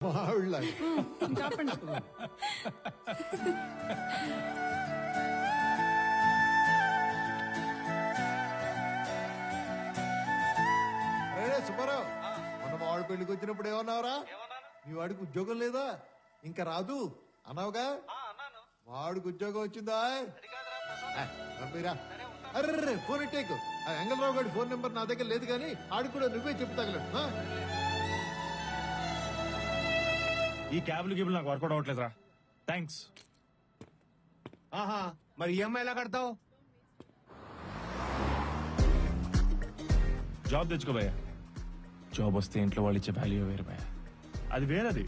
మావిళ్ళ చెప్పండి. సుబ్బారావు మొన్న మామిడి పెళ్లికి వచ్చినప్పుడు ఏమన్నావురా? మీ వాడికి ఉద్యోగం లేదా ఇంకా రాదు అన్నావుగా? వాడికి ఉద్యోగం వచ్చిందా? Array phone ఇట్టేకు. ఎంగళరావు గారి ఫోన్ నెంబర్ నా దగ్గర లేదు కానీ ఆడికి కూడా నువ్వే చెప్పు తగలడు. ఈ క్యాబ్లు గిబ్లు నాకు వర్కౌట్ అవ్వట్లేదురా. థ్యాంక్స్. ఆహా, మరి ఈఎంఐ ఎలా కడతావు? జాబ్ తెచ్చుకో భయ్యా. జాబ్ వస్తే ఇంట్లో వాళ్ళు ఇచ్చే వాల్యూ వేరు భయ్యా. అది వేరది.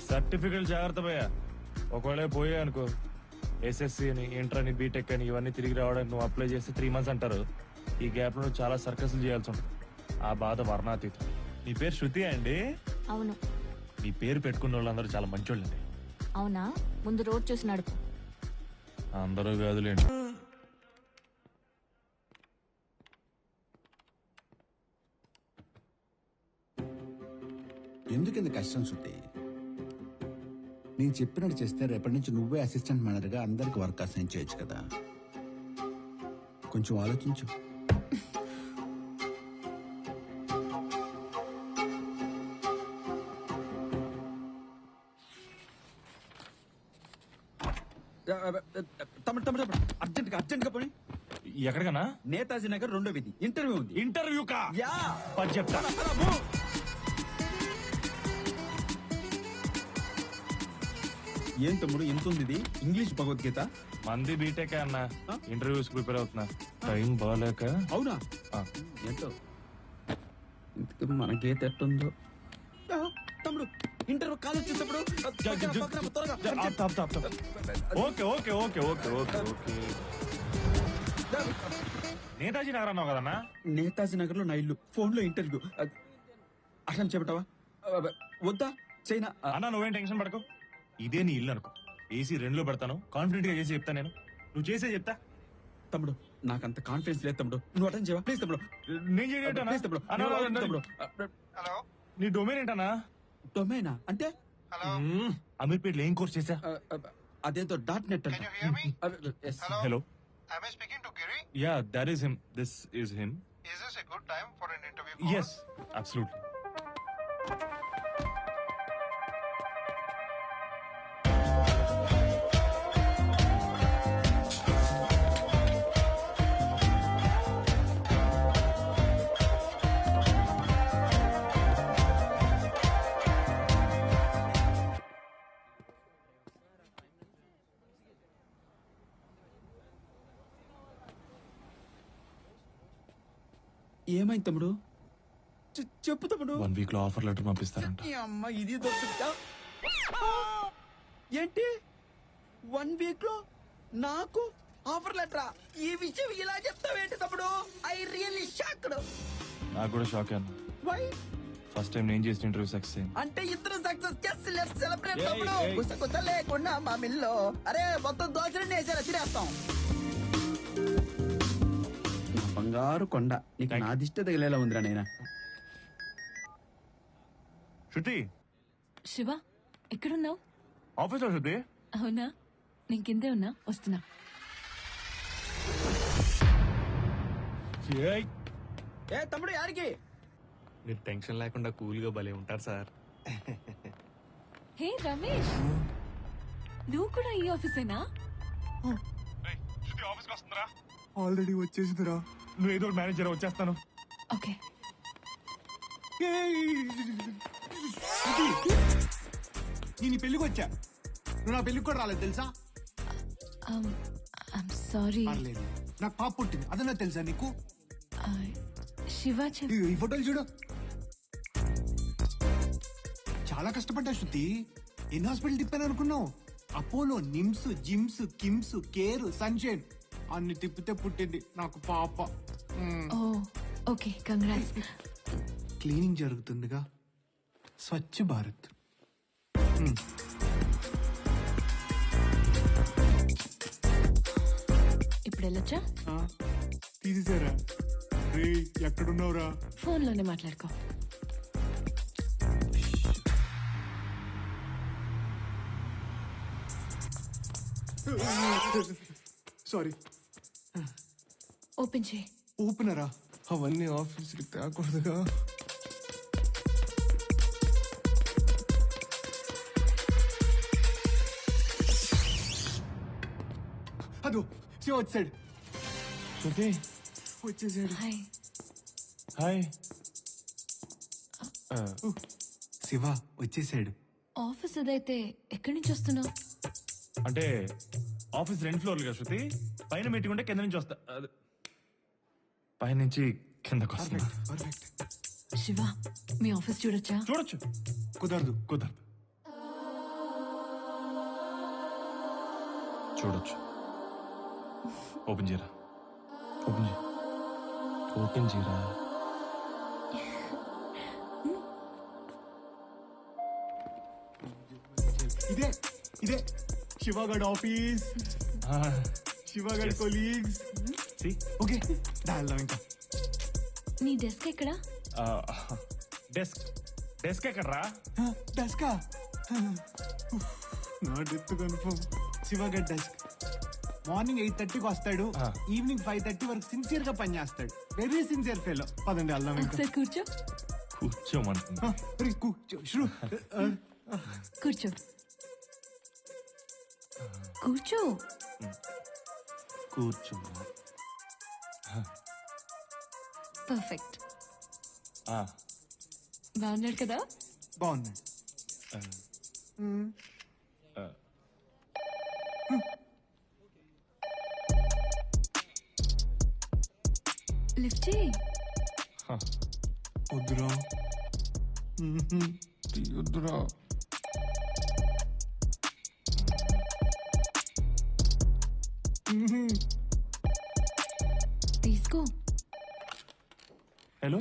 సర్టిఫికెట్ జాగ్రత్త భయ్యా. ఒకవేళ పోయా అనుకో, ఎస్ఎస్సి అని, ఇంటర్ అని, బీటెక్ అని ఇవన్నీ తిరిగి రావడానికి నువ్వు అప్లై చేస్తే 3 months అంటారు. ఈ గ్యాప్ లో చాలా సర్కస్లు చేయాల్సి ఉంటుంది. ఆ బాధ వర్ణాతీతం. మీ పేరు శృతి అండి? అవును. మీ పేరు పెట్టుకున్న వాళ్ళందరూ చాలా మంచోళ్ళండి. అవునా? ముందు రోడ్ చూసి నడుపు. అందరూ కాదులేండి. ఎందుకు కష్టం శృతి? నేను చెప్పినట్టు చేస్తే రేపటి నుంచి నువ్వే అసిస్టెంట్ మేనేజర్గా అందరికి వర్క్ అసైన్ చేయొచ్చు కదా. కొంచెం ఆలోచించు. తమ్ముడు తమ్ముడు అర్జెంట్ గా పోనీ. ఎక్కడికన్నా? నేతాజీ నగర్ 2వ వీధి ఇంటర్వ్యూ ఉంది. ఇంటర్వ్యూ కా? యా, పది చెప్తా. ఏం తమ్ముడు ఎంత ఉంది ఇది? ఇంగ్లీష్ భగవద్గీత. మంది బీటెక్ అన్న. ఇంటర్వ్యూస్ ప్రిపేర్ అవుతున్నా. టైం బాగాలేక. అవునా? ఆ. ఎంతో ఇంతకు మన గీత ఎట్టుందో. తమ్ముడు ఇంటర్వ్యూ కాల్ వచ్చేటప్పుడు okay okay okay okay okay okay. Netaji Nagar అన్నావు కదన్నా? నేతాజీ నగర్ లో నా ఇల్లు. ఫోన్ లో ఇంటర్వ్యూ. అట్లా చెప్పటవా? వద్దా చైనా? అన్నా నువ్వేం టెన్షన్ పడకు. ఇదే నీ ఇల్లు అనుకో. ఏసీ 2లో పెడతాను. కాన్ఫిడెంట్ గా చేసి చెప్తా. నేను నువ్వు చేసే చెప్తా. తమ్ముడు నాకంత కాన్ఫిడెన్స్ లేదు తమ్ముడు. నువ్వు అటెండ్ చేయవా ప్లీజ్ తమ్ముడు? నేను చేయటన్నా? ప్లీజ్ తమ్ముడు. తమ్ముడు హలో, నీ డొమైన్ ఏంటన్నా? డొమైనా అంటే? హలో, అమీర్పేటలో ఏం కోర్స్ చేసా? అదేంతో .net can you hear me? Hello, hello. am I speaking to Giri? Yeah, that is him. This is him. Is this a good time for an interview call? Yes, absolutely. ఏమైంది తమ్ముడు? చెప్పు తమ్ముడు. 1 week లో offer letter పంపిస్తారంట. ఈ అమ్మ ఇది దొరుకుతుందా? ఏంటి 1 week లో నాకు ఆఫర్ లెటరా? ఈ విషయం ఇలా చెప్తావేంటి తమ్ముడు? I really shocked. నాకు కూడా షాక్ అన్న. వై? ఫస్ట్ టైం నేను చేసిన ఇంటర్వ్యూ సక్సెస్ అయింది. అంటే ఇద్దరు సక్సెస్ చేసి లెట్స్ సెలబ్రేట్ ఏయ్, తమ్ముడు. ఏయ్. గుసగుస లేకుండా మా మిల్లో అరే మొత్తం దోశలు వేసారా తినేస్తాం. నా బంగారు కొండ నీకు Thank you. నా దిష్టి తగిలేలా ఉందిరా నైనా. శృతి, శివ, ఎక్కడున్నావు? ఆఫీస్ లో శృతి. అవునా? నేను కిందే ఉన్నా, వస్తున్నా. ఏయ్, ఏ తమ్ముడు యారికి? మీరు టెన్షన్ లేకుండా కూల్ గా భలే ఉంటారు సార్. హే రమేష్, నువ్వు కూడా ఈ ఆఫీసేనా? శృతి ఆఫీస్కి వస్తుందిరా. ఆల్రెడీ వచ్చేసిందిరా. నువ్వు ఏదో మేనేజర్, వచ్చేస్తాను. ఓకే. నేను ఈ పెళ్లికి వచ్చా. నువ్వు నా పెళ్లికి కూడా రాలేదు తెలుసా? I'm sorry. పర్లేదు, నాకు పాప పుట్టింది. అదన్నా తెలుసా నీకు? శివ ఈ ఫోటోలు చూడు. చాలా కష్టపడ్డా శృతి. ఎన్ని హాస్పిటల్ తిప్పాను అనుకున్నావు? Apollo, NIMS, gyms, KIMS, care, sunshine అన్ని తిప్పితే పుట్టింది నాకు పాప. ఓ okay, congrats. Cleaning జరుగుతుందిగా, Swachh Bharat. ఇప్పుడు వెళ్ళొచ్చా? తీసేసారా? రే ఎక్కడున్నావురా? ఫోన్లోనే మాట్లాడుకో. సారీ. ఓపెన్ చేయి. ఓపెనరా? అవన్నీ ఆఫీస్కి తేకూడదుగా. అదో శివ వచ్చాడు. శృతి వచ్చేసాడు. హాయ్. హాయ్. శివ వచ్చేసాడు. ఆఫీస్ అదైతే ఎక్కడి నుంచి వస్తున్నావు? అంటే ఆఫీస్ 2 ఫ్లోర్లు కదా శృతి, పైన మీటింగ్ ఉంటే కింద నుంచి వస్తా. పైనుంచి కిందకు వస్తా. పర్ఫెక్ట్. శివ, మీ ఆఫీస్ చూడొచ్చా? చూడొచ్చు. కుదరదు. చూడొచ్చు. ఓపెన్ చేయరా. ఓపెన్ చేయరా. ఇదే శివగడ్ ఆఫీస్, శివగడ్ కొలీగ్స్. ఓకే వెళ్దాం ఇంకా. నీ డెస్క్ ఎక్కడా? డెస్క్ ఎక్కడరా? డెస్కా? నా డెత్ కన్ఫర్మ్. శివగడ్ డెస్క్. మార్నింగ్ 8:30కి వస్తాడు, ఈవినింగ్ 5:30 వరకు సిన్సియర్ గా పని చేస్తాడు. Very sincere fellow. పదండి వెళ్దాం ఇంకా. ఒకసారి కూర్చో. కూర్చోమంటున్నా. కూర్చో. కూర్చో. కూర్చో. పర్ఫెక్ట్. బాగున్నాడు కదా? బాగున్నాడు. లిఫ్ట్ చేయి. వద్దురా. వద్దురా. తీసుకో. Hello.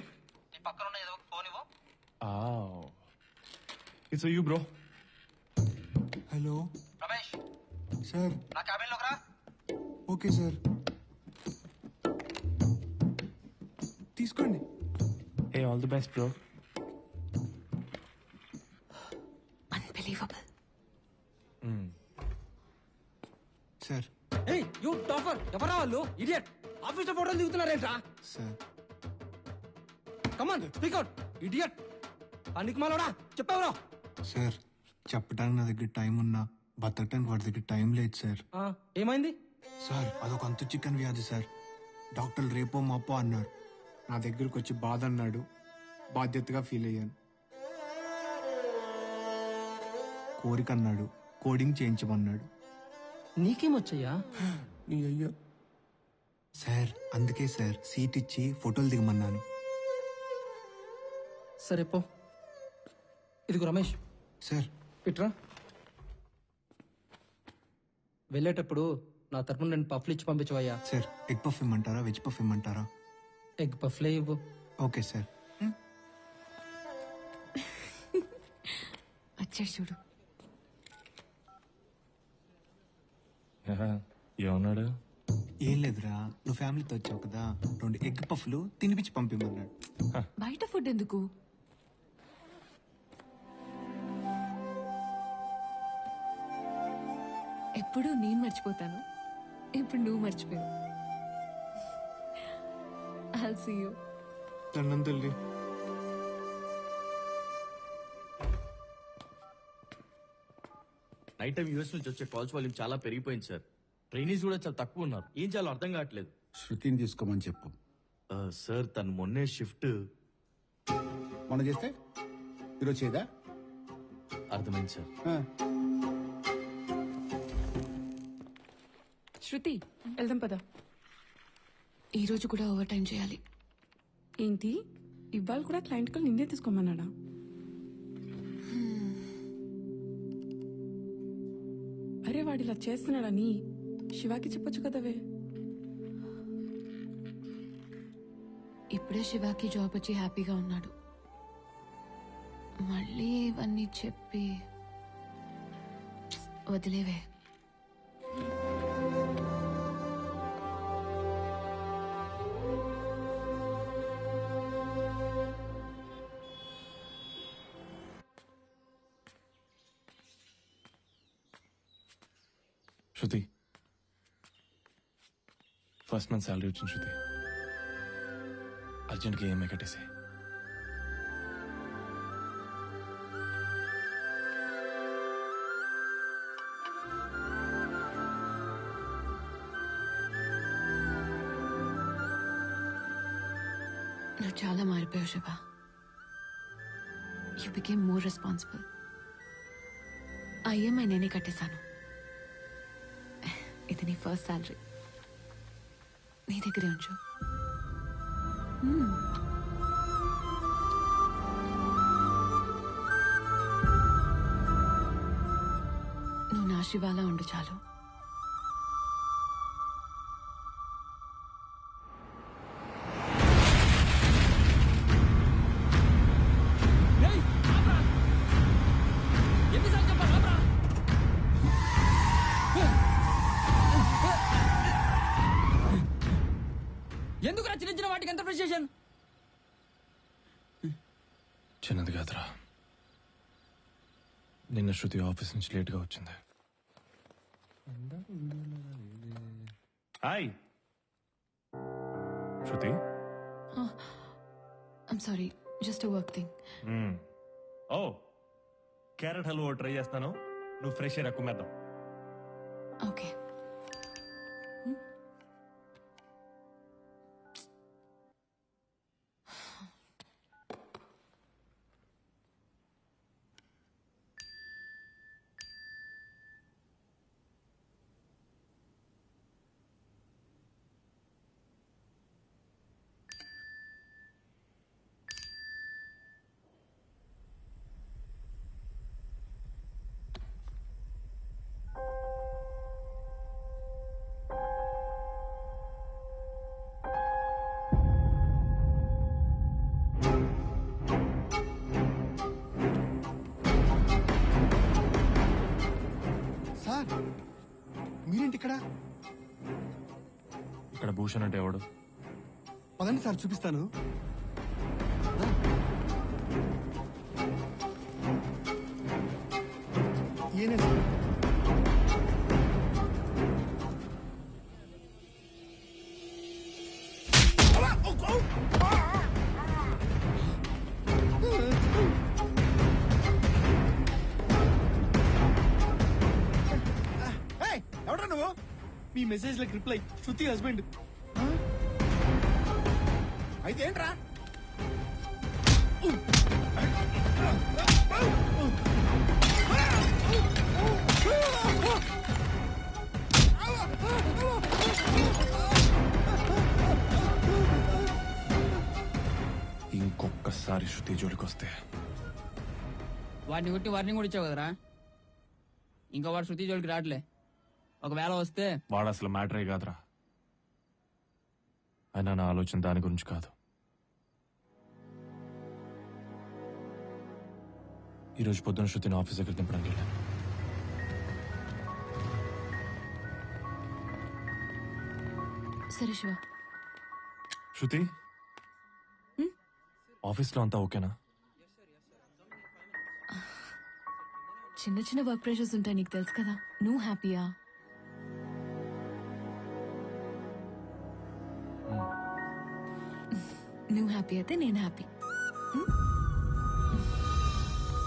It's you bro. Hello Ramesh, sir. నా క్యాబిన్ లోకి రా. Okay sir. తీసుకోండి. Hey, all the best bro. Unbelievable. Sir. ఏయ్ యూ టాపర్, ఎవరా వాళ్ళు? ఇడియట్. ఆఫీస్ లో ఫోటోలు దిగుతున్నారేంట్రా? Sir. Come on speak out. Idiot. పనికి మాలోడా చెప్పావురా? సార్ చెప్పడానికి నా దగ్గర టైం ఉన్నా బతకడానికి వాడి దగ్గర టైం లేదు సార్. ఏమైంది? సార్ అదొక అంతు చికెన్ వ్యాధి సార్. డాక్టర్లు రేపో మాపో అన్నారు. నా దగ్గరకు వచ్చి బాధ అన్నాడు. బాధ్యతగా ఫీల్ అయ్యాను. కోరిక అన్నాడు. కోడింగ్ చేయించమన్నాడు. నీకేమొచ్చయ్యా? నీ అయ్యా. సార్ అందుకే సార్ సీట్ ఇచ్చి ఫోటోలు దిగమన్నాను. సరే పో. ఇదిగో రమేష్. సార్. ఇట్రా. వెళ్ళేటప్పుడు నా తరపున 2 పఫ్లు ఇచ్చి పంపించవయ్యా. సార్ ఎగ్ పఫ్ ఇమ్మంటారా వెజ్ పఫ్ ఇమ్మంటారా? ఎగ్ పఫ్లే ఇవ్వు. Okay sir. వచ్చాడు చూడు. ఏమన్నాడు? ఏం లేదురా, నువ్వు ఫ్యామిలీతో వచ్చావు కదా, 2 ఎగ్ పఫ్లు తినిపించి పంపిమన్నాడు. బయట ఫుడ్ ఎందుకు? ఎప్పుడు నేను మర్చిపోతాను, ఇప్పుడు నువ్వు మర్చిపోయావు. I'll see you. దండం తల్లి. నైట్ టైం యూఎస్ నుంచి వచ్చే కాల్స్ వాల్యూమ్ చాలా పెరిగిపోయింది సార్. ట్రైనీస్ కూడా చాలా తక్కువ ఉన్నారు. ఏం చేయాలో అర్థం కావట్లేదు. శృతిని తీసుకోమని చెప్పు. సార్ తను మొన్నే షిఫ్ట్. మనం చేస్తే ఈరోజు చేయదా? అర్థమైంది సార్. శృతి, వెళ్దాం పద. ఈ రోజు కూడా ఓవర్ టైం చేయాలి. ఏంటి ఇవాళ కూడా క్లయింట్ కాల్ నిన్నే తీసుకోమన్నాడా? అరే వాడు ఇలా చేస్తున్నాడని శివాకి చెప్పొచ్చు కదవే. ఇప్పుడే శివాకి జాబ్ వచ్చి హ్యాపీగా ఉన్నాడు. మళ్ళీ ఇవన్నీ చెప్పి వదిలేవే. శృతి, ఫస్ట్ మంత్ శాలరీ వచ్చింది శృతి. అర్జెంట్గా ఈఎంఐ కట్టేసి. నువ్వు చాలా మారిపోయావు Shiva. You became more responsible. ఆ ఈఎంఐ నేనే కట్టేశాను. ఇది నీ ఫస్ట్ శాలరీ, నీ దగ్గరే ఉంచు. నువ్వు నా శివాలా ఉండు చాలు. ఎందుకు చిన్న చిన్న వాటికి ఎంత ఫ్రస్ట్రేషన్? చిన్నది కాదురా, నిన్న శృతి ఆఫీస్ నుంచి లేట్గా వచ్చింది. Hi Shruti. I'm sorry, just a work thing. Oh, carrot halwa try చేస్తాను, నువ్వు ఫ్రెష్ ఎయిర్ కుమ్మేద్దాం. ఓకే. సార్ మీరేంటి ఇక్కడ? ఇక్కడ భూషణ్ అంటే ఎవడు? పదండి సార్, చూపిస్తాను. ఈయనే సార్. ఎవడా నువ్వు? మీ మెసేజ్ లకు రిప్లై శృతి హస్బెండ్. అయితే ఏంట్రా? ఇంకొకసారి శృతి జోలికొస్తే వాడిని కొట్టి వార్నింగ్ కూడా ఇచ్చావు కదరా. ఇంకా వాడు శృతి జోలికి రావట్లే. ఒకవేళ వస్తే వాడు అసలు మ్యాటరే కాదురా. అయినా నా ఆలోచన దాని గురించి కాదు. ఈరోజు పొద్దున శృతిని ఆఫీస్ దగ్గర దింపడానికి వెళ్ళాను. సరే శివ. శృతి, ఆఫీస్లో అంతా ఓకేనా? చిన్న చిన్న వర్క్ ప్రెషర్స్ ఉంటాయి, నీకు తెలుసు కదా. నువ్వు హ్యాపీయా? నువ్వు హ్యాపీ అయితే నేను హ్యాపీ.